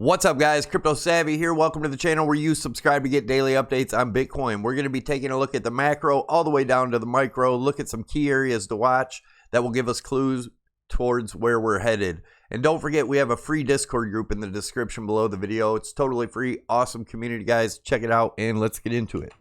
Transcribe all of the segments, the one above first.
What's up, guys? CryptoSavy here. Welcome to the channel where you subscribe to get daily updates on Bitcoin. We're going to be taking a look at the macro all the way down to the micro, look at some key areas to watch that will give us clues towards where we're headed. And don't forget, we have a free Discord group in the description below the video. It's totally free. Awesome community, guys. Check it out, and let's get into it.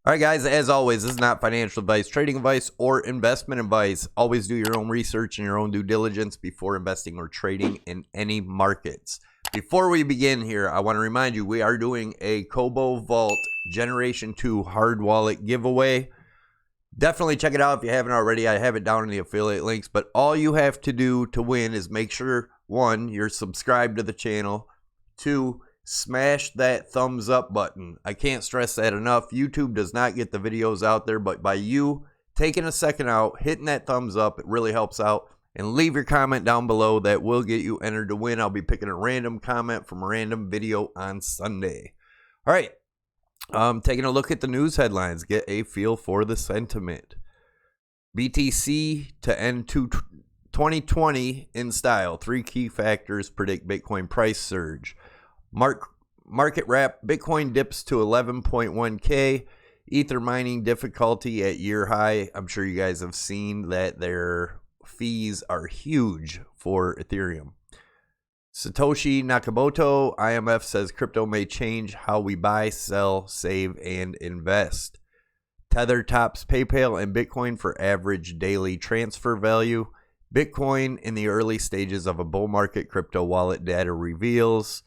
All right, guys, as always, this is not financial advice, trading advice, or investment advice. Always do your own research and your own due diligence before investing or trading in any markets. Before we begin here, I want to remind you, we are doing a Kobo Vault Generation 2 hard wallet giveaway. Definitely check it out if you haven't already. I have it down in the affiliate links, but all you have to do to win is make sure, 1, you're subscribed to the channel, 2, smash that thumbs up button. I can't stress that enough. YouTube does not get the videos out there, but by you taking a second out, hitting that thumbs up, it really helps out. And leave your comment down below. That will get you entered to win. I'll be picking a random comment from a random video on Sunday. All right, taking a look at the news headlines, get a feel for the sentiment. BTC to end 2020 in style. 3 key factors predict Bitcoin price surge. Market wrap, Bitcoin dips to 11.1K. Ether mining difficulty at year high. I'm sure you guys have seen that their fees are huge for Ethereum. Satoshi Nakamoto, IMF says crypto may change how we buy, sell, save, and invest. Tether tops PayPal and Bitcoin for average daily transfer value. Bitcoin in the early stages of a bull market, crypto wallet data reveals.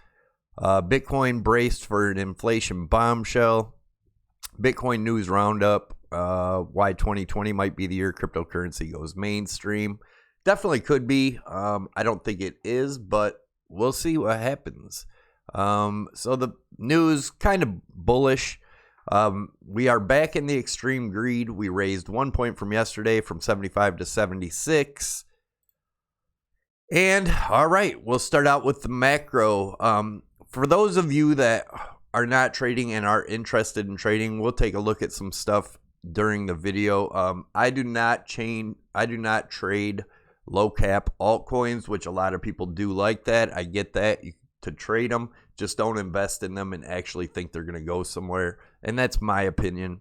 Bitcoin braced for an inflation bombshell. Bitcoin news roundup. Why 2020 might be the year cryptocurrency goes mainstream. Definitely could be. I don't think it is, but we'll see what happens. So the news kind of bullish. We are back in the extreme greed. We raised 1 point from yesterday from 75 to 76. And all right, we'll start out with the macro. For those of you that are not trading and are interested in trading, we'll take a look at some stuff during the video. I do not trade low cap altcoins, which a lot of people do like that. I get that, to trade them, just don't invest in them and actually think they're going to go somewhere. And that's my opinion.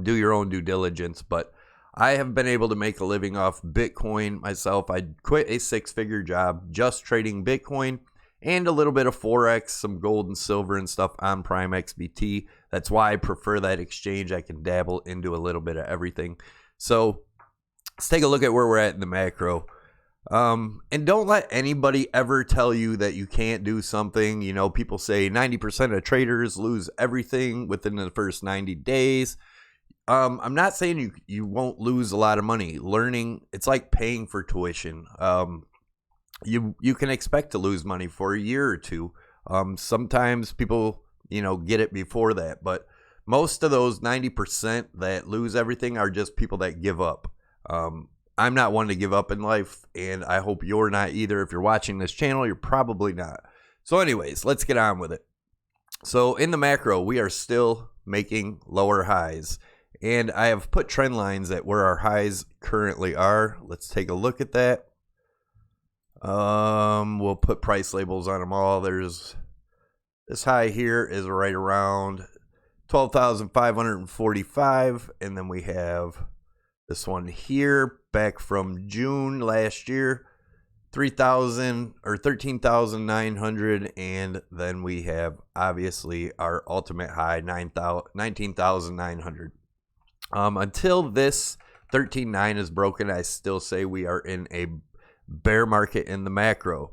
Do your own due diligence, but I have been able to make a living off Bitcoin myself. I quit a 6-figure job just trading Bitcoin and a little bit of Forex, some gold and silver and stuff on Prime XBT. That's why I prefer that exchange. I can dabble into a little bit of everything. So let's take a look at where we're at in the macro. And don't let anybody ever tell you that you can't do something. You know, people say 90% of traders lose everything within the first 90 days. I'm not saying you won't lose a lot of money. Learning, it's like paying for tuition. You can expect to lose money for a year or two. Sometimes people, get it before that. But most of those 90% that lose everything are just people that give up. I'm not one to give up in life, and I hope you're not either. If you're watching this channel, you're probably not. So anyways, let's get on with it. So in the macro, we are still making lower highs. And I have put trend lines at where our highs currently are. Let's take a look at that. We'll put price labels on them all. There's this high here is right around 12,545, and then we have this one here back from June last year, 3,000 or 13,900, and then we have obviously our ultimate high 19,900. Until this 13.9 is broken, I still say we are in a bear market in the macro.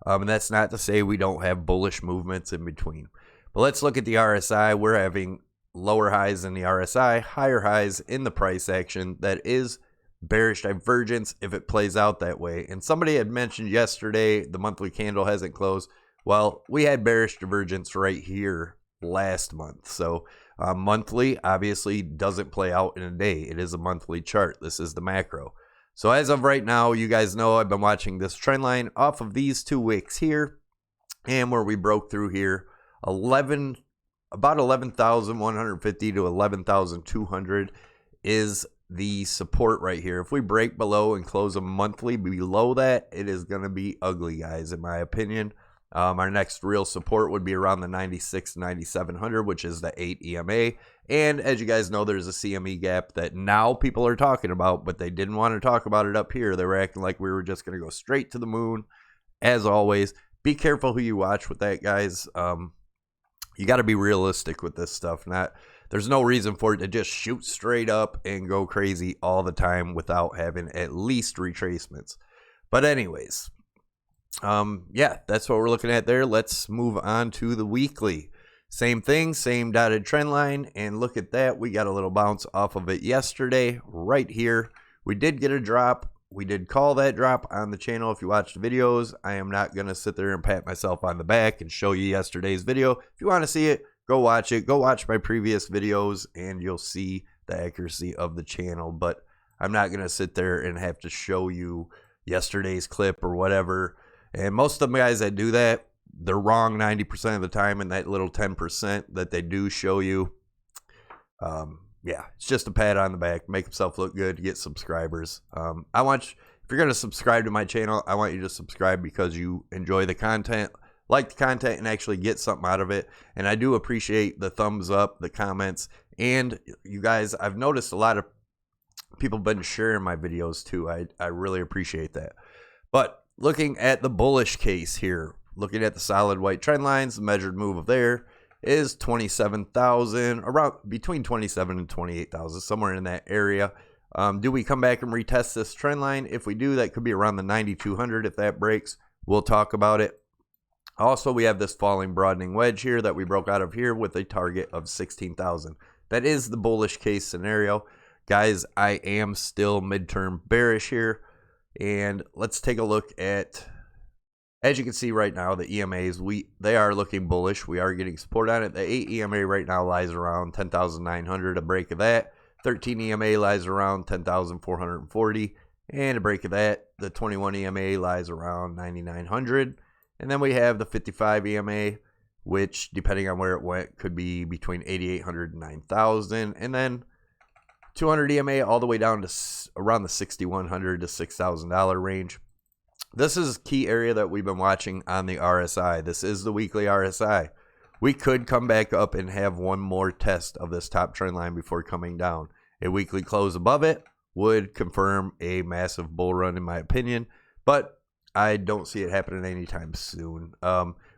And that's not to say we don't have bullish movements in between. But let's look at the RSI. We're having lower highs in the RSI, higher highs in the price action. That is bearish divergence if it plays out that way. And somebody had mentioned yesterday the monthly candle hasn't closed. Well, we had bearish divergence right here last month. So monthly obviously doesn't play out in a day. It is a monthly chart. This is the macro. So as of right now, you guys know I've been watching this trend line off of these 2 wicks here, and where we broke through here, 11 about 11,150 to 11,200 is the support right here. If we break below and close a monthly below that, it is going to be ugly, guys, in my opinion. Our next real support would be around the 96 9700, which is the 8 EMA. And as you guys know, there's a CME gap that now people are talking about, but they didn't want to talk about it up here. They were acting like we were just going to go straight to the moon. As always, be careful who you watch with that, guys. You got to be realistic with this stuff. There's no reason for it to just shoot straight up and go crazy all the time without having at least retracements. But anyways, yeah, that's what we're looking at there. Let's move on to the weekly. Same thing, same dotted trend line, and look at that. We got a little bounce off of it yesterday right here. We did get a drop. We did call that drop on the channel. If you watched the videos, I am not going to sit there and pat myself on the back and show you yesterday's video. If you want to see it, go watch it. Go watch my previous videos, and you'll see the accuracy of the channel. But I'm not going to sit there and have to show you yesterday's clip or whatever. And most of the guys that do that, they're wrong 90% of the time, and that little 10% that they do show you, yeah, it's just a pat on the back, make himself look good to get subscribers. If you're going to subscribe to my channel, I want you to subscribe because you enjoy the content, like the content, and actually get something out of it. And I do appreciate the thumbs up, the comments, and you guys, I've noticed a lot of people have been sharing my videos too. I really appreciate that. But looking at the bullish case here, looking at the solid white trend lines, the measured move of there is 27,000, around between 27 and 28,000, somewhere in that area. Do we come back and retest this trend line? If we do, that could be around the 9,200. If that breaks, we'll talk about it. Also, we have this falling broadening wedge here that we broke out of here with a target of 16,000. That is the bullish case scenario. Guys, I am still midterm bearish here. And let's take a look at, as you can see right now, the EMAs, they are looking bullish. We are getting support on it. The 8 EMA right now lies around 10,900, a break of that. 13 EMA lies around 10,440, and a break of that. The 21 EMA lies around 9,900. And then we have the 55 EMA, which, depending on where it went, could be between 8,800 and 9,000. And then 200 EMA all the way down to around the $6,100 to $6,000 range. This is a key area that we've been watching on the RSI. This is the weekly RSI. We could come back up and have one more test of this top trend line before coming down. A weekly close above it would confirm a massive bull run, in my opinion, but I don't see it happening anytime soon.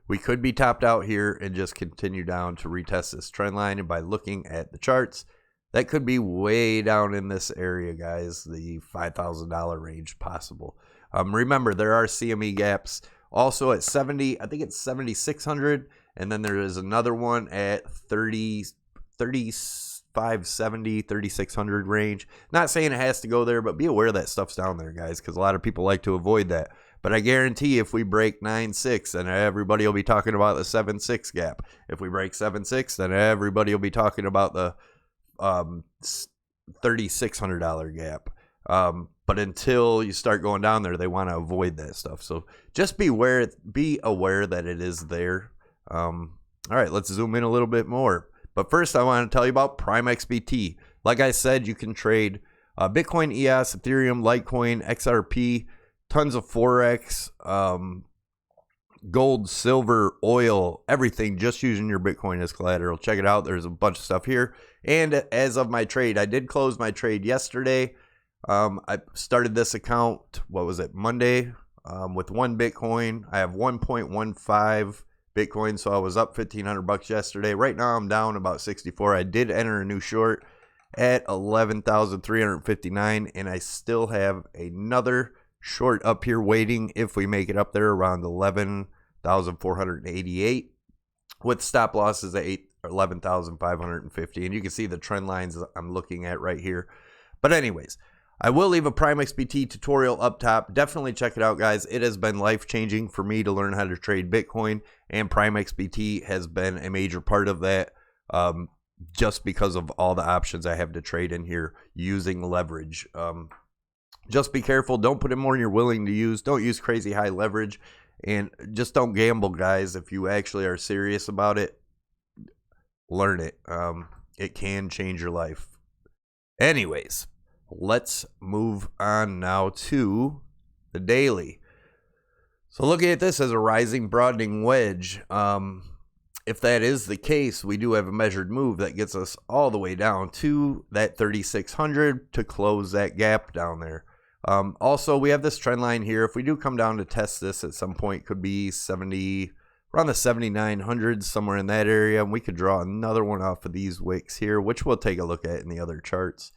We could be topped out here and just continue down to retest this trend line. And by looking at the charts, that could be way down in this area, guys, the $5,000 range possible. Remember, there are CME gaps also at 70, I think it's 7,600, and then there is another one at 3,570, 3,600 range. Not saying it has to go there, but be aware that stuff's down there, guys, because a lot of people like to avoid that. But I guarantee if we break 9.6, then everybody will be talking about the 7.6 gap. If we break 7.6, then everybody will be talking about the $3,600 gap. But until you start going down there, they want to avoid that stuff. So just be aware that it is there. All right, let's zoom in a little bit more. But first, I want to tell you about Prime XBT. Like I said, you can trade Bitcoin, EOS, Ethereum, Litecoin, XRP, tons of Forex, gold, silver, oil, everything, just using your Bitcoin as collateral. Check it out. There's a bunch of stuff here. And as of my trade, I did close my trade yesterday. I started this account, what was it, Monday, with 1 Bitcoin. I have 1.15 Bitcoin, so I was up $1,500 yesterday. Right now, I'm down about 64. I did enter a new short at 11,359, and I still have another short up here waiting if we make it up there around 11,488 with stop losses at 11,550. And you can see the trend lines I'm looking at right here. But anyways, I will leave a Prime XBT tutorial up top. Definitely check it out, guys. It has been life-changing for me to learn how to trade Bitcoin, and Prime XBT has been a major part of that, just because of all the options I have to trade in here using leverage. Just be careful. Don't put in more than you're willing to use. Don't use crazy high leverage, and just don't gamble, guys. If you actually are serious about it, learn it. It can change your life. Anyways, let's move on now to the daily. So looking at this as a rising broadening wedge, if that is the case, we do have a measured move that gets us all the way down to that 3,600 to close that gap down there. Also, we have this trend line here. If we do come down to test this at some point, could be 70, around the 7,900, somewhere in that area. And we could draw another one off of these wicks here, which we'll take a look at in the other charts.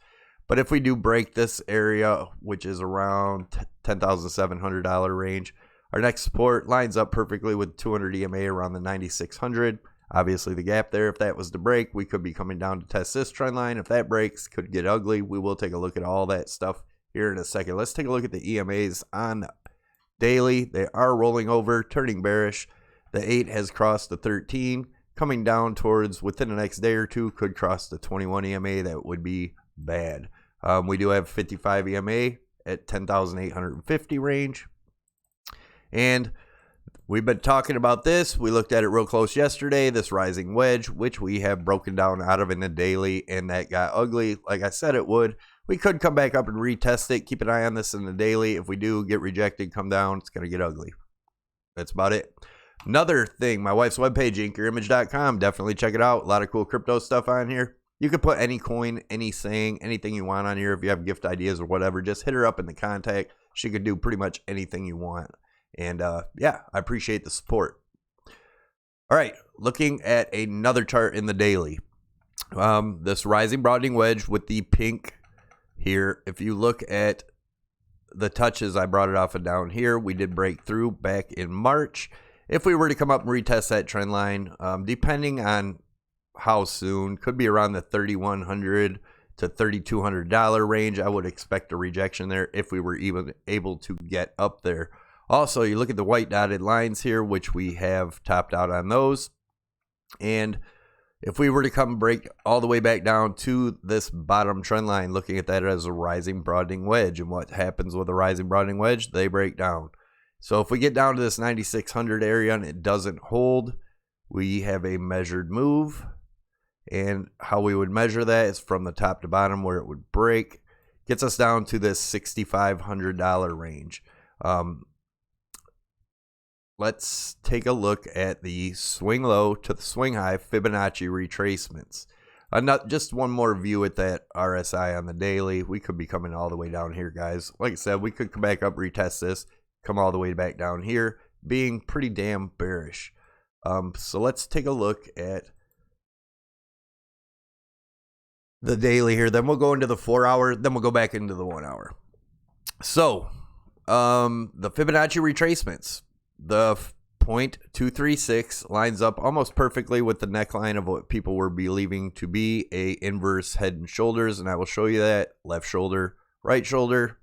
But if we do break this area, which is around $10,700 range, our next support lines up perfectly with 200 EMA around the 9,600. Obviously, the gap there, if that was to break, we could be coming down to test this trend line. If that breaks, could get ugly. We will take a look at all that stuff here in a second. Let's take a look at the EMAs on daily. They are rolling over, turning bearish. The 8 has crossed the 13, coming down towards within the next day or two, could cross the 21 EMA. That would be bad. We do have 55 EMA at 10,850 range. And we've been talking about this. We looked at it real close yesterday, this rising wedge, which we have broken down out of in the daily, and that got ugly like I said it would. We could come back up and retest it. Keep an eye on this in the daily. If we do get rejected, come down, it's going to get ugly. That's about it. Another thing, my wife's webpage, anchorimage.com. Definitely check it out. A lot of cool crypto stuff on here. You can put any coin, any saying, anything you want on here. If you have gift ideas or whatever, just hit her up in the contact. She could do pretty much anything you want. And yeah, I appreciate the support. All right, looking at another chart in the daily. This rising broadening wedge with the pink here. If you look at the touches, I brought it off and down here. We did break through back in March. If we were to come up and retest that trend line, depending on how soon, could be around the $3,100 to $3,200 range. I would expect a rejection there if we were even able to get up there. Also, you look at the white dotted lines here, which we have topped out on those. And if we were to come break all the way back down to this bottom trend line, looking at that as a rising broadening wedge, and what happens with a rising broadening wedge, they break down. So if we get down to this 9,600 area and it doesn't hold, we have a measured move. And how we would measure that is from the top to bottom where it would break. Gets us down to this $6,500 range. Let's take a look at the swing low to the swing high Fibonacci retracements. Not just one more view at that RSI on the daily. We could be coming all the way down here, guys. Like I said, we could come back up, retest this, come all the way back down here, being pretty damn bearish. So let's take a look at the daily here. Then we'll go into the 4 hour. Then we'll go back into the 1 hour. So the Fibonacci retracements. The 0.236 lines up almost perfectly with the neckline of what people were believing to be a inverse head and shoulders, and I will show you that. Left shoulder, right shoulder.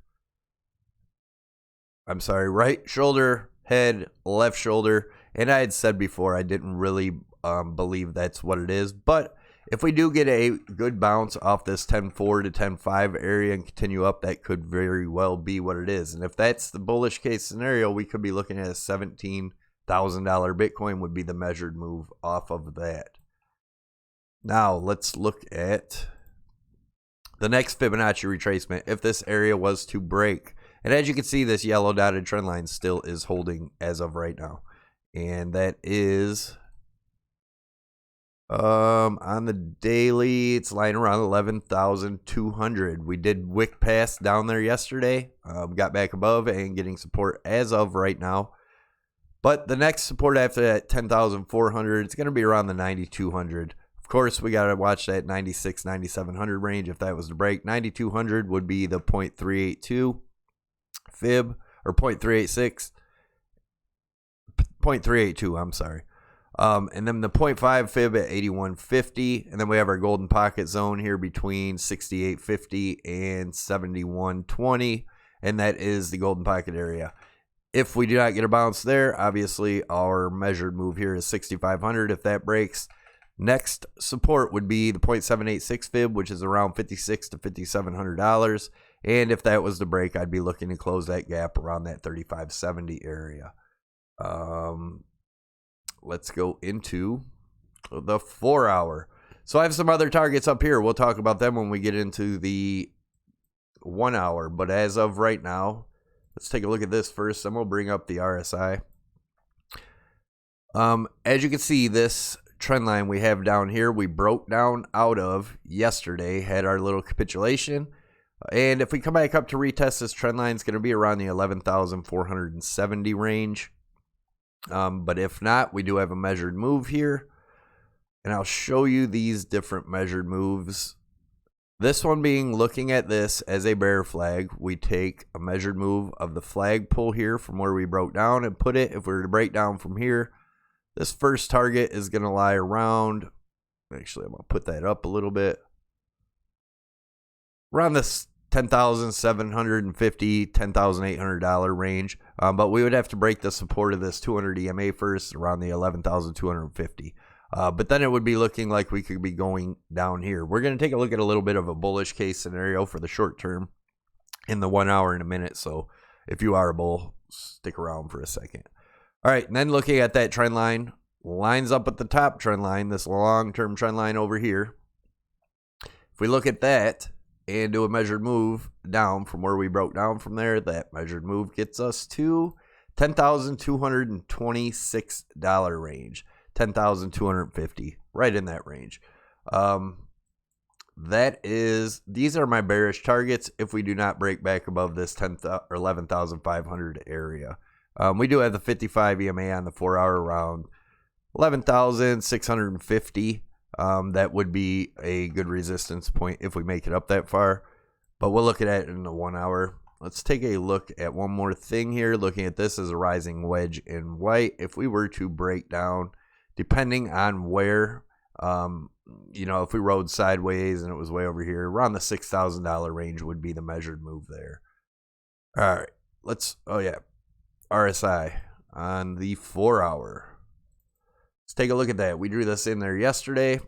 I'm sorry, right shoulder, head, left shoulder. And I had said before I didn't really believe that's what it is, but if we do get a good bounce off this 10.4 to 10.5 area and continue up, that could very well be what it is. And if that's the bullish case scenario, we could be looking at a $17,000 Bitcoin would be the measured move off of that. Now let's look at the next Fibonacci retracement if this area was to break. And as you can see, this yellow dotted trend line still is holding as of right now. And that is on the daily, it's lying around 11,200. We did wick pass down there yesterday, got back above and getting support as of right now. But the next support after that, 10,400, it's going to be around the 9,200. Of course, we got to watch that 96, 9,700 range. If that was to break, 9,200 would be the 0.382 fib, or 0.386, 0.382, I'm sorry. And then the 0.5 fib at 81.50, and then we have our golden pocket zone here between 68.50 and 71.20, and that is the golden pocket area. If we do not get a bounce there, obviously our measured move here is 6,500. If that breaks, next support would be the 0.786 fib, which is around $5,600 to $5,700, and if that was to break, I'd be looking to close that gap around that 35.70 area. Let's go into the 4 hour. So I have some other targets up here. We'll talk about them when we get into the 1 hour. But as of right now, let's take a look at this first. Then we'll bring up the RSI. As you can see, this trend line we have down here, we broke down out of yesterday, had our little capitulation. And if we come back up to retest, this trend line is going to be around the 11,470 range. But if not, we do have a measured move here. And I'll show you these different measured moves. This one being looking at this as a bear flag. We take a measured move of the flag pull here from where we broke down and put it. If we were to break down from here, this first target is going to lie around, actually I'm going to put that up a little bit, around this $10,750, $10,800 range. But we would have to break the support of this 200 EMA first, around the 11,250. But then it would be looking like we could be going down here. We're going to take a look at a little bit of a bullish case scenario for the short term in the 1 hour in a minute. So if you are a bull, stick around for a second. All right, and then looking at that trend line, lines up with the top trend line, this long-term trend line over here. If we look at that and do a measured move down from where we broke down from there, that measured move gets us to $10,226 range. 10,250, right in that range. These are my bearish targets if we do not break back above this 11,500 area. We do have the 55 EMA on the 4 hour around 11,650. That would be a good resistance point if we make it up that far, but we'll look at it in the 1 hour. Let's take a look at one more thing here, looking at this as a rising wedge in white. If we were to break down, depending on where, if we rode sideways and it was way over here, around the $6,000 range would be the measured move there. All right, RSI on the 4 hour. Let's take a look at that. We drew this in there yesterday.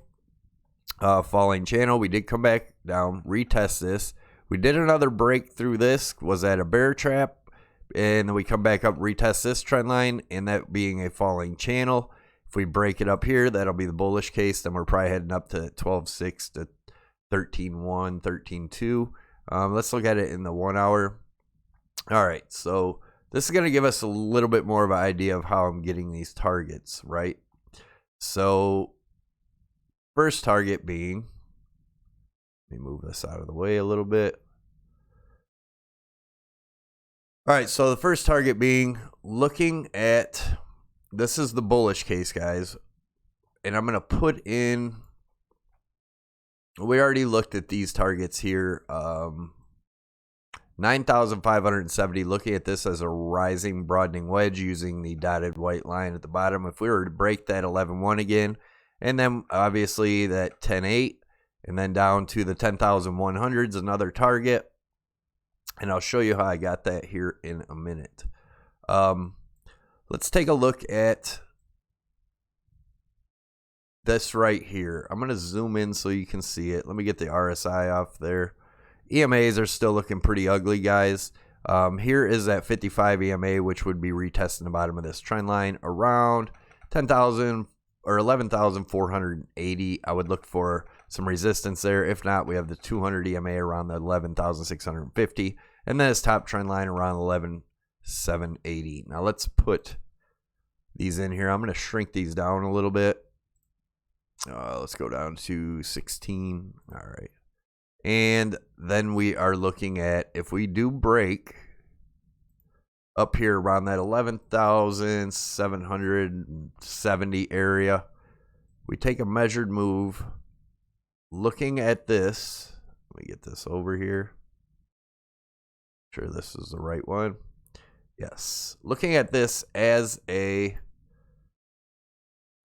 Falling channel. We did come back down, retest this. We did another break through this. Was that a bear trap? And then we come back up, retest this trend line, and that being a falling channel. If we break it up here, that'll be the bullish case. Then we're probably heading up to 12.6 to 13.1, 13.2. Let's look at it in the 1 hour. All right, so this is going to give us a little bit more of an idea of how I'm getting these targets, right? So first target being, let me move this out of the way a little bit. All right, so the first target being looking at, this is the bullish case, guys. And I'm going to put in, we already looked at these targets here. 9,570, looking at this as a rising broadening wedge using the dotted white line at the bottom. If we were to break that 11.1 again, and then obviously that 10.8, and then down to the 10,100s, another target. And I'll show you how I got that here in a minute. Let's take a look at this right here. I'm going to zoom in so you can see it. Let me get the RSI off there. EMAs are still looking pretty ugly, guys. Here is that 55 EMA, which would be retesting the bottom of this trend line around 10,000 or 11,480. I would look for some resistance there. If not, we have the 200 EMA around the 11,650, and then this top trend line around 11,780. Now let's put these in here. I'm going to shrink these down a little bit. Let's go down to 16. All right. And then we are looking at, if we do break up here around that 11,770 area, we take a measured move. Looking at this, let me get this over here. Sure this is the right one. Yes. Looking at this as a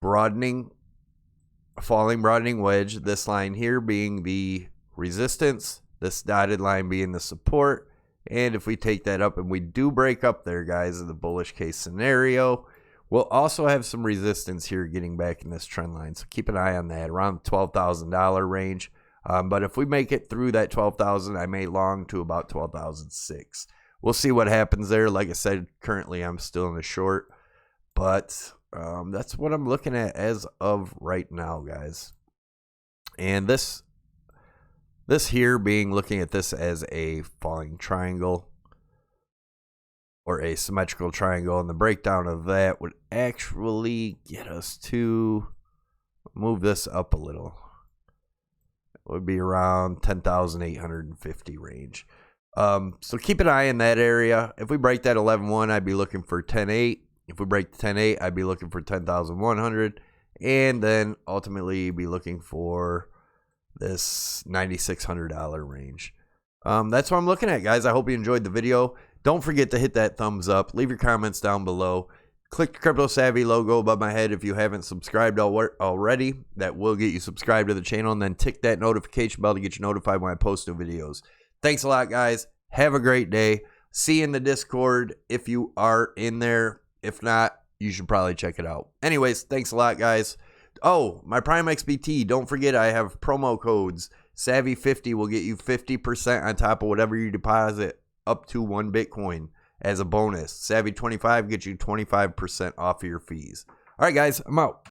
falling broadening wedge, this line here being the resistance, this dotted line being the support. And if we take that up and we do break up there, guys, in the bullish case scenario, we'll also have some resistance here getting back in this trend line. So keep an eye on that around the $12,000 range. But if we make it through that 12,000, I may long to about 12,006. We'll see what happens there. Like I said, currently I'm still in the short, but that's what I'm looking at as of right now, guys. And this here being looking at this as a falling triangle or a symmetrical triangle, and the breakdown of that would actually get us to move this up a little. It would be around 10,850 range. So keep an eye in that area. If we break that 11.1, I'd be looking for 10.8. If we break the 10.8, I'd be looking for 10,100, and then ultimately be looking for this $9,600 range. That's what I'm looking at, guys. I hope you enjoyed the video. Don't forget to hit that thumbs up. Leave your comments down below. Click the CryptoSavy logo above my head if you haven't subscribed already. That will get you subscribed to the channel, and then tick that notification bell to get you notified when I post new videos. Thanks a lot, guys. Have a great day. See you in the Discord if you are in there. If not, you should probably check it out. Anyways, thanks a lot, guys. Oh, my Prime XBT. Don't forget I have promo codes. Savy50 will get you 50% on top of whatever you deposit up to 1 Bitcoin as a bonus. Savy25 gets you 25% off of your fees. All right, guys, I'm out.